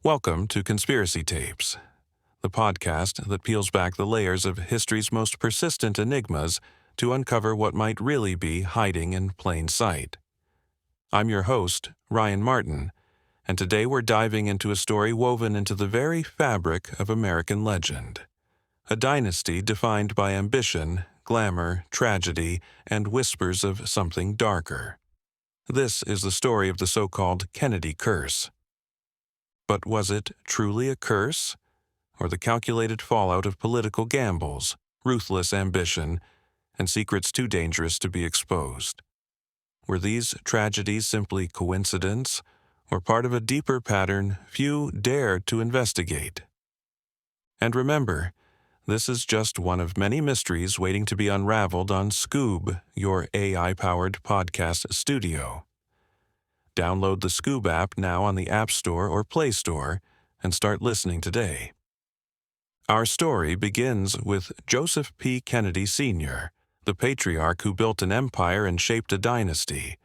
Welcome to Conspiracy Tapes, the podcast that peels back the layers of history's most persistent enigmas to uncover what might really be hiding in plain sight. I'm your host, Ryan Martin, and today we're diving into a story woven into the very fabric of American legend. A dynasty defined by ambition, glamour, tragedy, and whispers of something darker. This is the story of the so-called Kennedy curse. But was it truly a curse, or the calculated fallout of political gambles, ruthless ambition, and secrets too dangerous to be exposed? Were these tragedies simply coincidence, or part of a deeper pattern few dared to investigate? And remember, this is just one of many mysteries waiting to be unraveled on Skoob, your AI-powered podcast studio. Download the Skoob app now on the App Store or Play Store and start listening today. Our story begins with Joseph P. Kennedy Sr., the patriarch who built an empire and shaped a dynasty.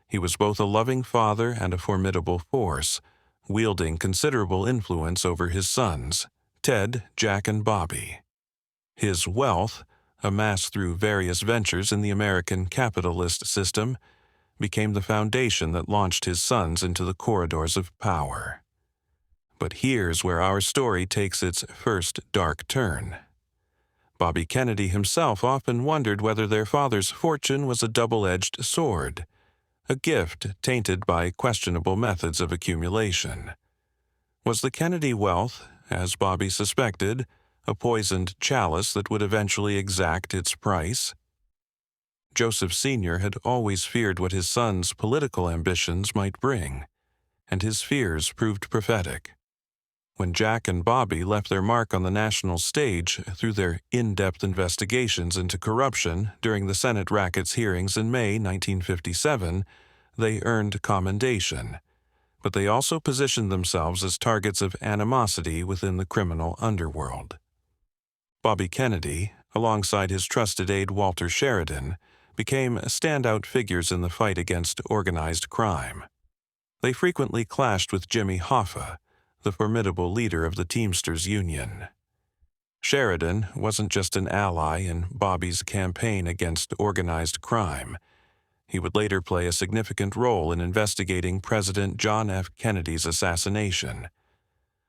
He was both a loving father and a formidable force, wielding considerable influence over his sons, Ted, Jack, and Bobby. His wealth, amassed through various ventures in the American capitalist system, became the foundation that launched his sons into the corridors of power. But here's where our story takes its first dark turn. Bobby Kennedy himself often wondered whether their father's fortune was a double-edged sword, a gift tainted by questionable methods of accumulation. Was the Kennedy wealth, as Bobby suspected, a poisoned chalice that would eventually exact its price? Joseph Sr. had always feared what his son's political ambitions might bring, and his fears proved prophetic. When Jack and Bobby left their mark on the national stage through their in-depth investigations into corruption during the Senate Rackets hearings in May 1957, they earned commendation, but they also positioned themselves as targets of animosity within the criminal underworld. Bobby Kennedy, alongside his trusted aide Walter Sheridan, became standout figures in the fight against organized crime. They frequently clashed with Jimmy Hoffa, the formidable leader of the Teamsters Union. Sheridan wasn't just an ally in Bobby's campaign against organized crime. He would later play a significant role in investigating President John F. Kennedy's assassination,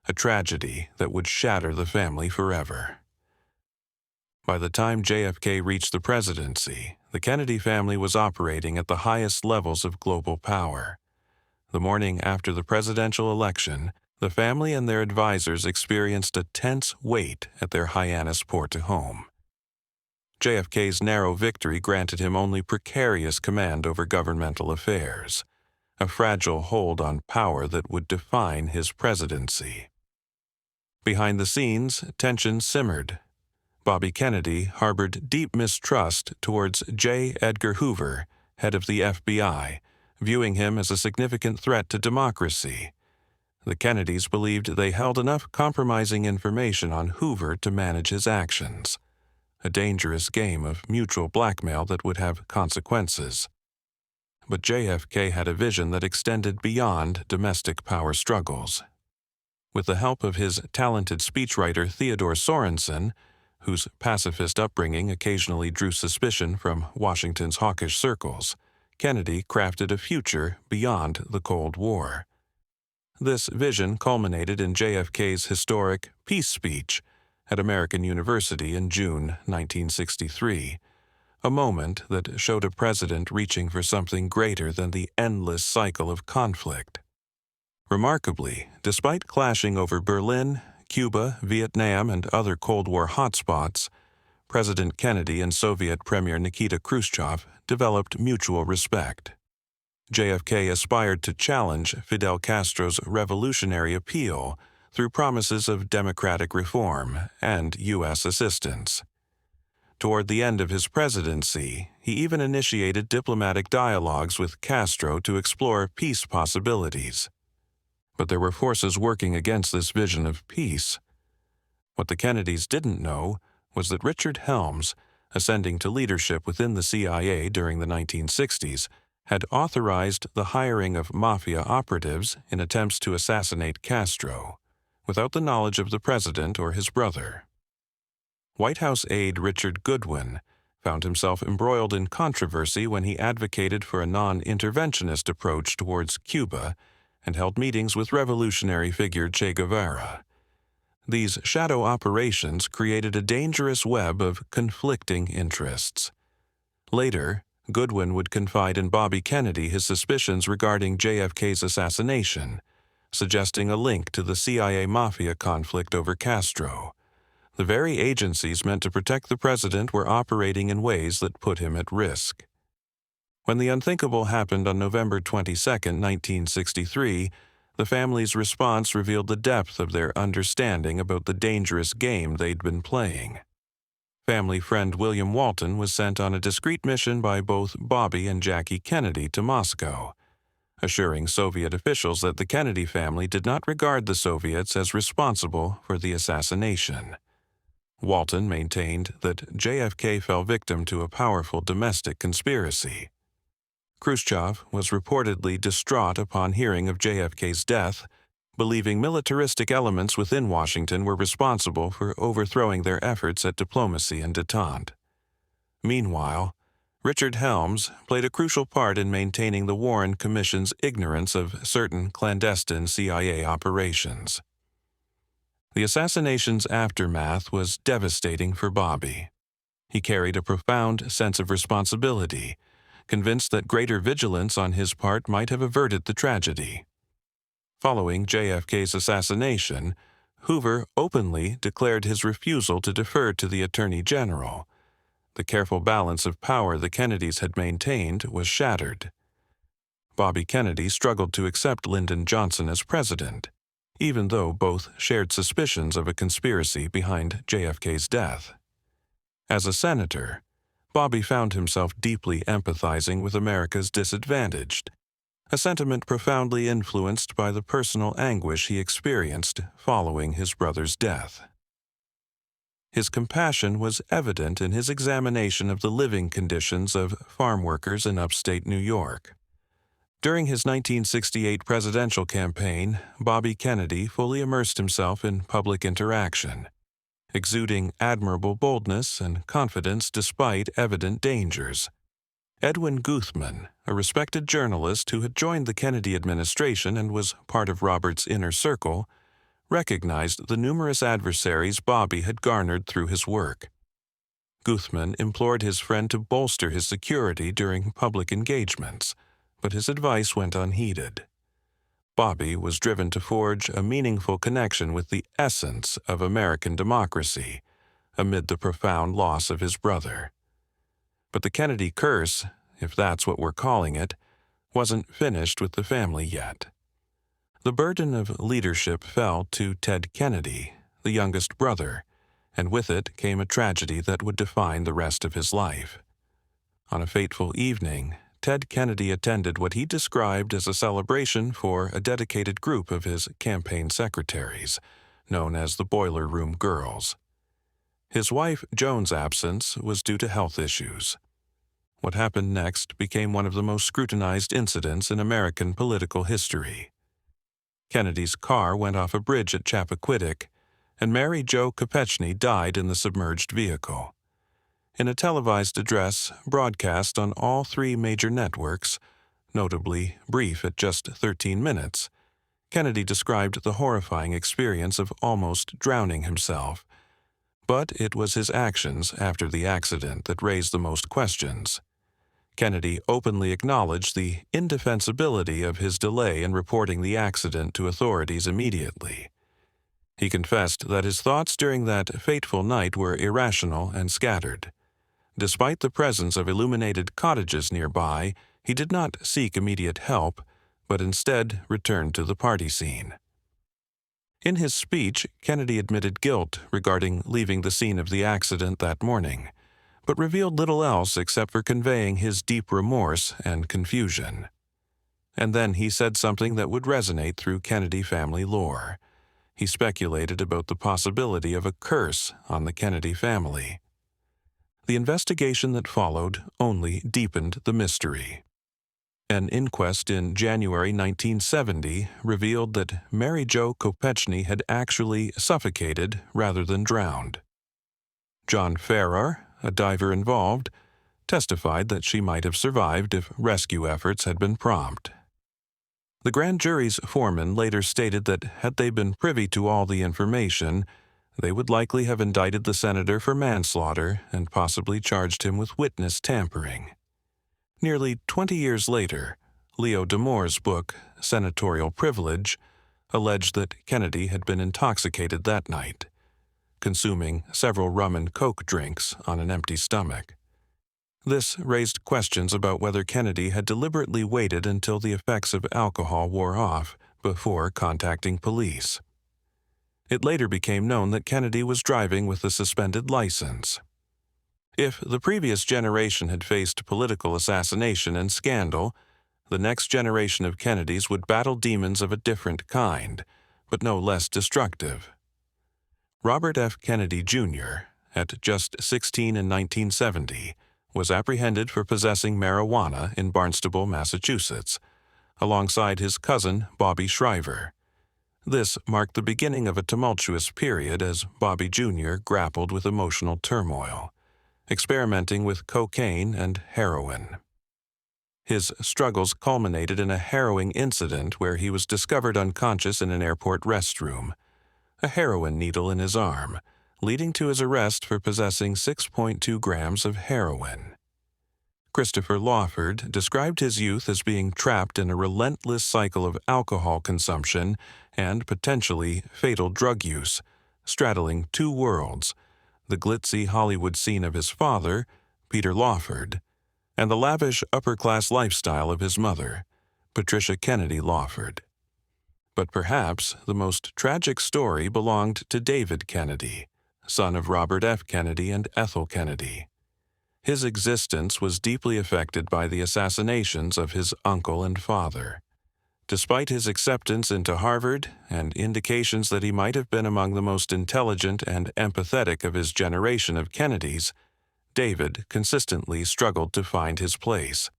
a tragedy that would shatter the family forever. By the time JFK reached the presidency, the Kennedy family was operating at the highest levels of global power. The morning after the presidential election, the family and their advisors experienced a tense wait at their Hyannis port to home. JFK's narrow victory granted him only precarious command over governmental affairs, a fragile hold on power that would define his presidency. Behind the scenes, tension simmered. Bobby Kennedy harbored deep mistrust towards J. Edgar Hoover, head of the FBI, viewing him as a significant threat to democracy. The Kennedys believed they held enough compromising information on Hoover to manage his actions, a dangerous game of mutual blackmail that would have consequences. But JFK had a vision that extended beyond domestic power struggles. With the help of his talented speechwriter Theodore Sorensen, whose pacifist upbringing occasionally drew suspicion from Washington's hawkish circles, Kennedy crafted a future beyond the Cold War. This vision culminated in JFK's historic peace speech at American University in June 1963, a moment that showed a president reaching for something greater than the endless cycle of conflict. Remarkably, despite clashing over Berlin, Cuba, Vietnam, and other Cold War hotspots, President Kennedy and Soviet Premier Nikita Khrushchev developed mutual respect. JFK aspired to challenge Fidel Castro's revolutionary appeal through promises of democratic reform and U.S. assistance. Toward the end of his presidency, he even initiated diplomatic dialogues with Castro to explore peace possibilities. But there were forces working against this vision of peace. What the Kennedys didn't know was that Richard Helms, ascending to leadership within the CIA during the 1960s, had authorized the hiring of mafia operatives in attempts to assassinate Castro, without the knowledge of the president or his brother. White House aide Richard Goodwin found himself embroiled in controversy when he advocated for a non-interventionist approach towards Cuba and held meetings with revolutionary figure Che Guevara. These shadow operations created a dangerous web of conflicting interests. Later, Goodwin would confide in Bobby Kennedy his suspicions regarding JFK's assassination, suggesting a link to the CIA mafia conflict over Castro. The very agencies meant to protect the president were operating in ways that put him at risk. When the unthinkable happened on November 22, 1963, the family's response revealed the depth of their understanding about the dangerous game they'd been playing. Family friend William Walton was sent on a discreet mission by both Bobby and Jackie Kennedy to Moscow, assuring Soviet officials that the Kennedy family did not regard the Soviets as responsible for the assassination. Walton maintained that JFK fell victim to a powerful domestic conspiracy. Khrushchev was reportedly distraught upon hearing of JFK's death, believing militaristic elements within Washington were responsible for overthrowing their efforts at diplomacy and détente. Meanwhile, Richard Helms played a crucial part in maintaining the Warren Commission's ignorance of certain clandestine CIA operations. The assassination's aftermath was devastating for Bobby. He carried a profound sense of responsibility, convinced that greater vigilance on his part might have averted the tragedy. Following JFK's assassination, Hoover openly declared his refusal to defer to the Attorney General. The careful balance of power the Kennedys had maintained was shattered. Bobby Kennedy struggled to accept Lyndon Johnson as president, even though both shared suspicions of a conspiracy behind JFK's death. As a senator, Bobby found himself deeply empathizing with America's disadvantaged, a sentiment profoundly influenced by the personal anguish he experienced following his brother's death. His compassion was evident in his examination of the living conditions of farm workers in upstate New York. During his 1968 presidential campaign, Bobby Kennedy fully immersed himself in public interaction, exuding admirable boldness and confidence despite evident dangers. Edwin Guthman, a respected journalist who had joined the Kennedy administration and was part of Robert's inner circle, recognized the numerous adversaries Bobby had garnered through his work. Guthman implored his friend to bolster his security during public engagements, but his advice went unheeded. Bobby was driven to forge a meaningful connection with the essence of American democracy, amid the profound loss of his brother. But the Kennedy curse, if that's what we're calling it, wasn't finished with the family yet. The burden of leadership fell to Ted Kennedy, the youngest brother, and with it came a tragedy that would define the rest of his life. On a fateful evening, Ted Kennedy attended what he described as a celebration for a dedicated group of his campaign secretaries, known as the Boiler Room Girls. His wife Joan's absence was due to health issues. What happened next became one of the most scrutinized incidents in American political history. Kennedy's car went off a bridge at Chappaquiddick, and Mary Jo Kopechne died in the submerged vehicle. In a televised address broadcast on all three major networks, notably brief at just 13 minutes, Kennedy described the horrifying experience of almost drowning himself. But it was his actions after the accident that raised the most questions. Kennedy openly acknowledged the indefensibility of his delay in reporting the accident to authorities immediately. He confessed that his thoughts during that fateful night were irrational and scattered. Despite the presence of illuminated cottages nearby, he did not seek immediate help, but instead returned to the party scene. In his speech, Kennedy admitted guilt regarding leaving the scene of the accident that morning, but revealed little else except for conveying his deep remorse and confusion. And then he said something that would resonate through Kennedy family lore. He speculated about the possibility of a curse on the Kennedy family. The investigation that followed only deepened the mystery. An inquest in January 1970 revealed that Mary Jo Kopechne had actually suffocated rather than drowned. John Farrar, a diver involved, testified that she might have survived if rescue efforts had been prompt. The grand jury's foreman later stated that had they been privy to all the information, they would likely have indicted the senator for manslaughter and possibly charged him with witness tampering. Nearly 20 years later, Leo D'Amour's book, Senatorial Privilege, alleged that Kennedy had been intoxicated that night, consuming several rum and coke drinks on an empty stomach. This raised questions about whether Kennedy had deliberately waited until the effects of alcohol wore off before contacting police. It later became known that Kennedy was driving with a suspended license. If the previous generation had faced political assassination and scandal, the next generation of Kennedys would battle demons of a different kind, but no less destructive. Robert F. Kennedy, Jr., at just 16 in 1970, was apprehended for possessing marijuana in Barnstable, Massachusetts, alongside his cousin, Bobby Shriver. This marked the beginning of a tumultuous period as Bobby Jr. grappled with emotional turmoil, experimenting with cocaine and heroin. His struggles culminated in a harrowing incident where he was discovered unconscious in an airport restroom, a heroin needle in his arm, leading to his arrest for possessing 6.2 grams of heroin. Christopher Lawford described his youth as being trapped in a relentless cycle of alcohol consumption and potentially fatal drug use, straddling two worlds, the glitzy Hollywood scene of his father, Peter Lawford, and the lavish upper-class lifestyle of his mother, Patricia Kennedy Lawford. But perhaps the most tragic story belonged to David Kennedy, son of Robert F. Kennedy and Ethel Kennedy. His existence was deeply affected by the assassinations of his uncle and father. Despite his acceptance into Harvard and indications that he might have been among the most intelligent and empathetic of his generation of Kennedys, David consistently struggled to find his place.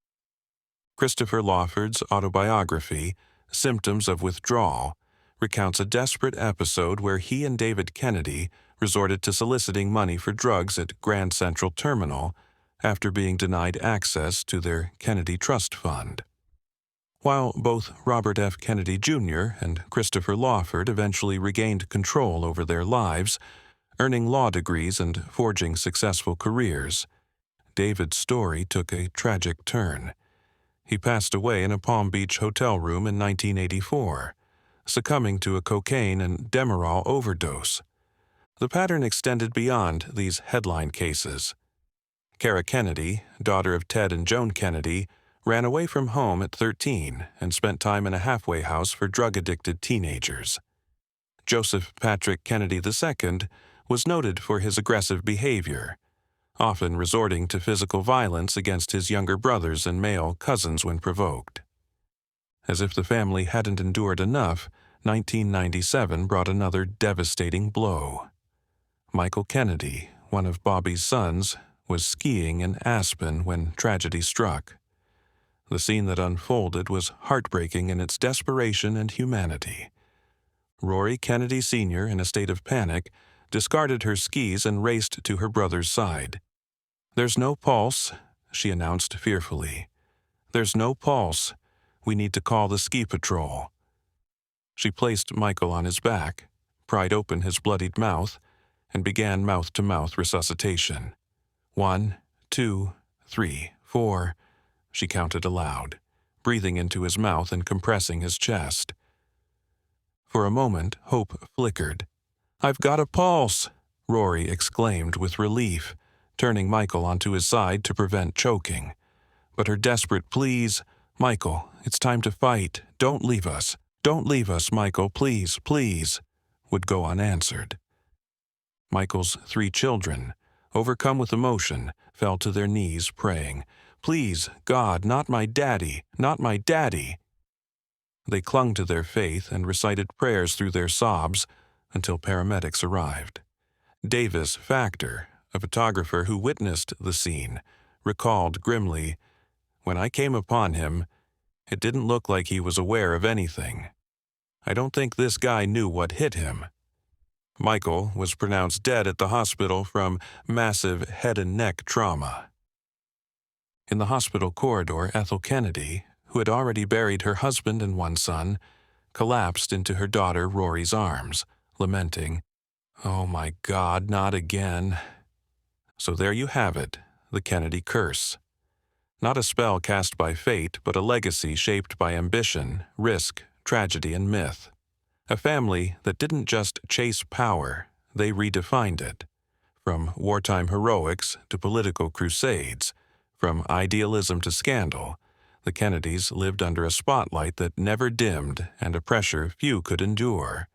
Christopher Lawford's autobiography, Symptoms of Withdrawal, recounts a desperate episode where he and David Kennedy resorted to soliciting money for drugs at Grand Central Terminal after being denied access to their Kennedy Trust Fund. While both Robert F. Kennedy, Jr. and Christopher Lawford eventually regained control over their lives, earning law degrees and forging successful careers, David's story took a tragic turn. He passed away in a Palm Beach hotel room in 1984, succumbing to a cocaine and Demerol overdose. The pattern extended beyond these headline cases. Kara Kennedy, daughter of Ted and Joan Kennedy, ran away from home at 13 and spent time in a halfway house for drug-addicted teenagers. Joseph Patrick Kennedy II was noted for his aggressive behavior, often resorting to physical violence against his younger brothers and male cousins when provoked. As if the family hadn't endured enough, 1997 brought another devastating blow. Michael Kennedy, one of Bobby's sons, was skiing in Aspen when tragedy struck. The scene that unfolded was heartbreaking in its desperation and humanity. Rory Kennedy Sr., in a state of panic, discarded her skis and raced to her brother's side. "There's no pulse," she announced fearfully. "There's no pulse. We need to call the ski patrol." She placed Michael on his back, pried open his bloodied mouth, and began mouth-to-mouth resuscitation. 1, 2, 3, 4, she counted aloud, breathing into his mouth and compressing his chest. For a moment, hope flickered. "I've got a pulse," Rory exclaimed with relief, turning Michael onto his side to prevent choking. But her desperate pleas, "Michael, it's time to fight. Don't leave us. Don't leave us, Michael, please, please," would go unanswered. Michael's 3 children, overcome with emotion, fell to their knees praying, "Please, God, not my daddy, not my daddy." They clung to their faith and recited prayers through their sobs until paramedics arrived. Davis Factor, a photographer who witnessed the scene, recalled grimly, "When I came upon him, It didn't look like he was aware of anything. I don't think this guy knew what hit him. Michael was pronounced dead at the hospital from massive head and neck trauma. In the hospital corridor, Ethel Kennedy, who had already buried her husband and one son, collapsed into her daughter Rory's arms, lamenting, "Oh my God, not again." So there you have it, the Kennedy curse. Not a spell cast by fate, but a legacy shaped by ambition, risk, tragedy, and myth. A family that didn't just chase power, they redefined it. From wartime heroics to political crusades, from idealism to scandal, the Kennedys lived under a spotlight that never dimmed and a pressure few could endure.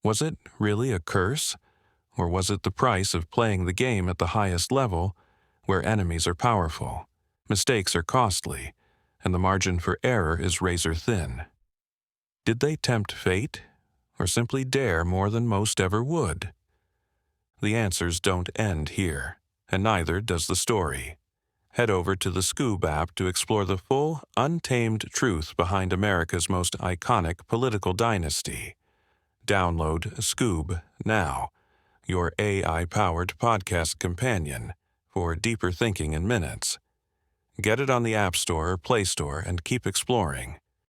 Was it really a curse? Or was it the price of playing the game at the highest level, where enemies are powerful, mistakes are costly, and the margin for error is razor thin? Did they tempt fate, or simply dare more than most ever would? The answers don't end here, and neither does the story. Head over to the Skoob app to explore the full, untamed truth behind America's most iconic political dynasty. Download Skoob now, your AI-powered podcast companion, for deeper thinking in minutes. Get it on the App Store or Play Store and keep exploring.